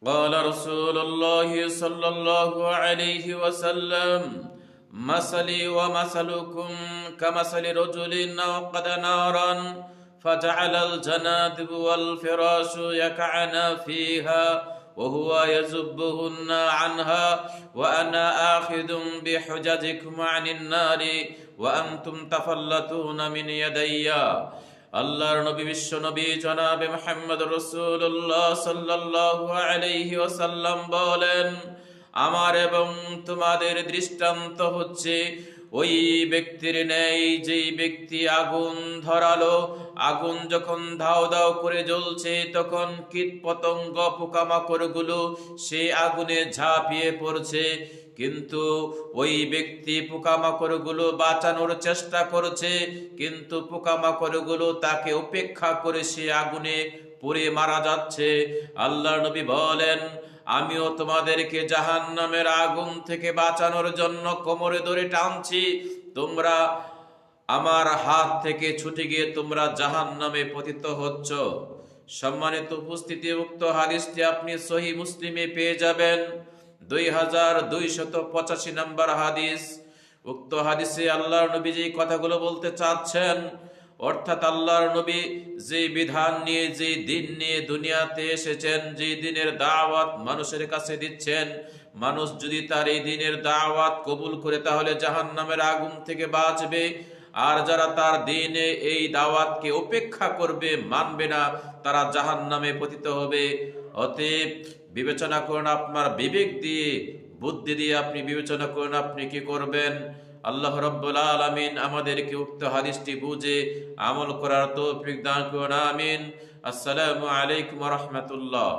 قال رسول الله صلى الله عليه وسلم مثلي ومثلكم كمثل رجل أوقد نارا فجعل الجنادب والفراش يقعن فيها وهو يذبهن عنها وأنا آخذ بحججكم عن النار وأنتم تفلتون من يدي। আল্লাহর নবী বিশ্ব নবী জনাবে মুহাম্মদ রাসূলুল্লাহ সাল্লাল্লাহু আলাইহি ওয়াসাল্লাম বলেন, আমার এবং তোমাদের দৃষ্টান্ত হচ্ছে ওই ব্যক্তির ন্যায় যেই ব্যক্তি আগুন ধরালো। আগুন যখন ধাও ধাও করে জ্বলছে তখন কীট পতঙ্গ পোকামাকড়গুলো সেই আগুনে ঝাঁপিয়ে পড়ছে, কিন্তু ওই ব্যক্তি পোকামাকড়গুলো বাঁচানোর চেষ্টা করছে, কিন্তু পোকামাকড়গুলো তাকে উপেক্ষা করে সে আগুনে পুড়ে মারা যাচ্ছে। আল্লাহর নবী বলেন, আমিও তোমাদেরকে জাহান্নামের আগুন থেকে বাঁচানোর জন্য কোমরে ধরে টানছি, তোমরা আমার হাত থেকে ছুটে গিয়ে তোমরা জাহান্নামে পতিত হচ্ছ। সম্মানিত উপস্থিতি, উক্ত হাদিসটি আপনি সহিহ মুসলিমে পেয়ে যাবেন, 2285 নম্বর হাদিস। উক্ত হাদিসে আল্লাহর নবী যে কথাগুলো বলতে চাচ্ছেন, অর্থাৎ আল্লাহর নবী যে বিধান নিয়ে, যে দিন নিয়ে দুনিয়াতে এসেছেন, যে দিনের দাওয়াত মানুষের কাছে দিচ্ছেন, মানুষ যদি তার এই দিনের দাওয়াত কবুল করে তাহলে জাহান্নামের আগুন থেকে বাঁচবে। আর যারা তার দিনে এই দাওয়াতকে উপেক্ষা করবে, মানবে না, তারা জাহান্নামে পতিত হবে। অতএব বিবেচনা করুন, আপনার বিবেক দিয়ে, বুদ্ধি দিয়ে আপনি বিবেচনা করুন আপনি কি করবেন। আল্লাহ রাব্বুল আলামিন আমাদেরকে উক্ত হাদিসটি বুঝে আমল করার তৌফিক দান করুন, আমিন। আসসালামু আলাইকুম ওয়া রাহমাতুল্লাহ।